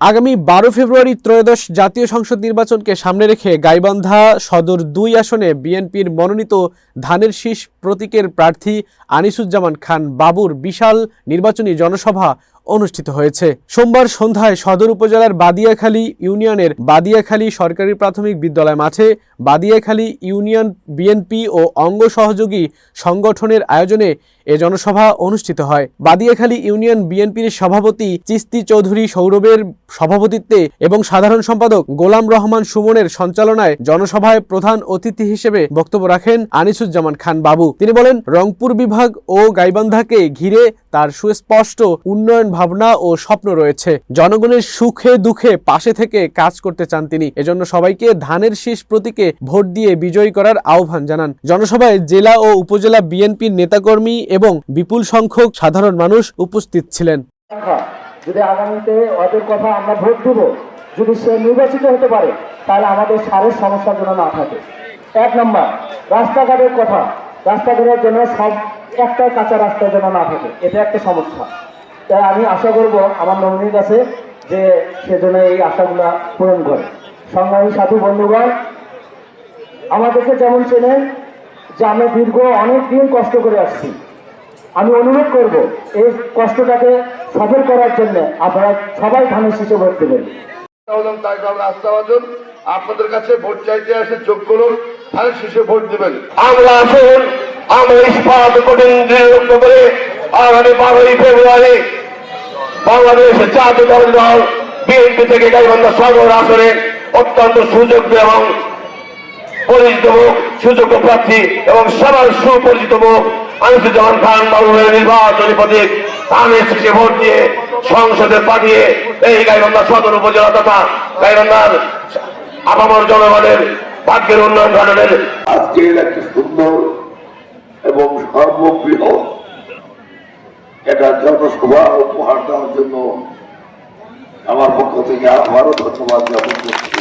আগামী 12 ফেব্রুয়ারি ত্রয়োদশ জাতীয় সংসদ নির্বাচনকে সামনে রেখে গাইবান্ধা সদর 2 আসনে বিএনপির মনোনীত ধানের শীষ প্রতীকের প্রার্থী আনিসুজ্জামান খান বাবুর বিশাল নির্বাচনী জনসভা অনুষ্ঠিত হয়েছে। সোমবার সন্ধ্যায় সদর উপজেলার বাদিয়াখালী ইউনিয়নের বাদিয়াখালী সরকারি প্রাথমিক বিদ্যালয় মাঠে বাদিয়াখালী ইউনিয়ন বিএনপি ও অঙ্গ সহযোগী সংগঠনের আয়োজনে এ জনসভা অনুষ্ঠিত হয়। বাদিয়াখালী ইউনিয়ন বিএনপির সভাপতি চিস্তি চৌধুরী সৌরভের সভাপতিত্বে এবং সাধারণ সম্পাদক গোলাম রহমান সুমনের সঞ্চালনায় জনসভায় প্রধান অতিথি হিসেবে বক্তব্য রাখেন আনিসুজ্জামান খান বাবু। তিনি বলেন, রংপুর বিভাগ ও গাইবান্ধাকে ঘিরে তার সুস্পষ্ট উন্নয়ন ভাবনা ও স্বপ্ন রয়েছে। জনগণের সুখে দুঃখে পাশে থেকে কাজ করতে চান তিনি। এজন্য সবাইকে ধানের শীষ প্রতীকে ভোট দিয়ে বিজয়ী করার আহ্বান জানান। জনসভায় জেলা ও উপজেলা বিএনপির নেতাকর্মী এবং বিপুল সংখ্যক সাধারণ মানুষ উপস্থিত ছিলেন। যদি আগামীতে ওদের কথা আমরা ভোট দেব, যদি সে নির্বাচিত হতে পারে, তাহলে আমাদের সারের সমস্যার জন্য না থাকে। 1 নম্বর, রাস্তাঘাটের কথা, রাস্তাঘাটের জন্য সব একটা কাঁচা রাস্তার জন্য না থাকে, এটা একটা সমস্যা। তাই আমি আশা করব আমার নবীনের কাছে যে সেজন্য এই আশাগুলা পূরণ করে। সংগ্রামী সাথী বন্ধুগণ, আমাদেরকে যেমন চেনেন যে আমরা দীর্ঘ অনেক দিন কষ্ট করে আসছি, আমি অনুরোধ করব এই কষ্টটাকে সফল করার জন্য আপনারা সবাই ধানের শীষে ভোট দেবেন। আপনাদের কাছে ভোট চাইতে আসে যোগ্য লোক ধানের শীষে ভোট দেবেন। আমরা আসুন, আমরা ইস্পাত করে আগামী 12 ফেব্রুয়ারি বাংলাদেশ জাতীয় দল বিএনপি থেকে গাইবান্ধা সদর আসনে অত্যন্ত সুযোগ্য এবং পরিচিত মুখ, সুযোগ্য প্রার্থী এবং সবার সুপরিচিত মুখ আনিসুজ্জামান খান বাবুর নির্বাচনী প্রতীক ধানের শীষে ভোট দিয়ে সংসদে পাঠিয়ে এই গাইবান্ধা সদর উপজেলা তথা গাইবান্ধার আপামর জনগণের ভাগ্যের উন্নয়ন ঘটনের আজকের একটি সুন্দর এবং সর্ববৃহৎ এটা জনসভা উপহার দেওয়ার জন্য আমার পক্ষ থেকে আবারও ধন্যবাদ জ্ঞাপন করছি।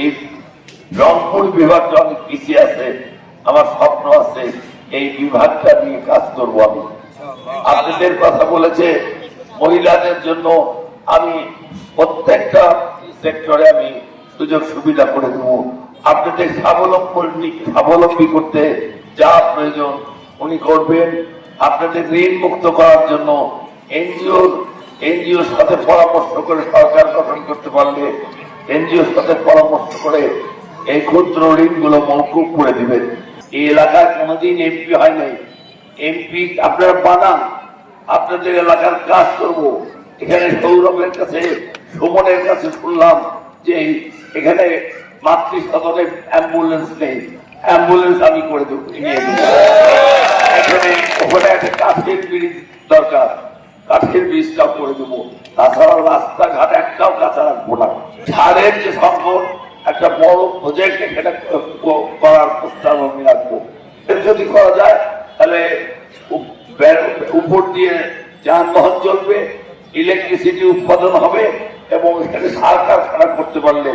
এই রংপুর বিভাগটা অনেক পিছিয়ে আছে, আমার স্বপ্ন আছে এই বিভাগটা নিয়ে কাজ করবো। আমি আপনাদের কথা বলেছে মহিলাদের জন্য আমি প্রত্যেকটা সেক্টরে আমি সুযোগ সুবিধা করে দেবো। আপনাদের স্বাবলম্বী করতে যা প্রয়োজন উনি করবেন। আপনাদের ঋণ মুক্ত করার জন্য এনজিওর সাথে পরামর্শ করে সরকার গঠন করতে পারলে এনজিওর সাথে পরামর্শ করে এই ক্ষুদ্র ঋণগুলো মওকুফ করে দিবেন। এই এলাকায় কোনোদিন এমপি হয় নাই, এমপি আপনারা বানান, আপনাদের এলাকার কাজ করব। এখানে সৌরভের কাছে সুমনের কাছে শুনলাম যে এখানে মাতৃসদনে অ্যাম্বুলেন্স নেই, অ্যাম্বুলেন্স আমি করে দেবো। এখানে ওখানে একটা কাঠের ব্রিজ দরকার, কাঠের ব্রিজটাও করে দেবো। তাছাড়াও রাস্তাঘাট একটাও কাঁচা রাখবো না। সারের যে সংকট একটা বড় প্রজেক্ট এখানে করার প্রস্তাব আমি রাখবো। যদি করা যায় তাহলে উপর দিয়ে যানবাহন চলবে, ইলেকট্রিসিটি উৎপাদন হবে এবং এখানে সার কারখানা করতে পারলে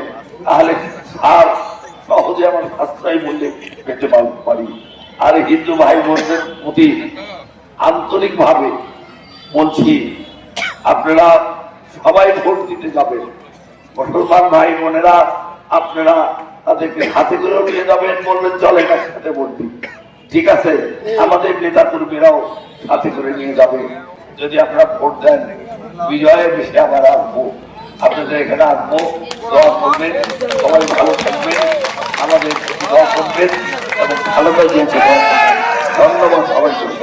তাহলে সার সহজে আমার সাশ্রয়ী মূল্যে পেতে পারি। আর হিন্দু ভাই বোনদের প্রতি আন্তরিক ভাবে বলছি, আপনারা সবাই ভোট দিতে যাবেন। মুসলমান ভাই বোনেরা আপনারা তাদেরকে হাতে করে নিয়ে যাবেন, বলবেন চলে একসাথে ভোট দিই, ঠিক আছে? আমাদের নেতা কর্মীরাও সাথে করে নিয়ে যাবে। যদি আপনারা ভোট দেন বিজয়ের বিষয়ে আবার আসবো, আপনাদের এখানে আসবো, দোয়া করবেন, সবাই ভালো থাকবেন, আমাদের দোয়া করবেন এবং ভালো কাজ দিয়েছে। ধন্যবাদ সবাইকে।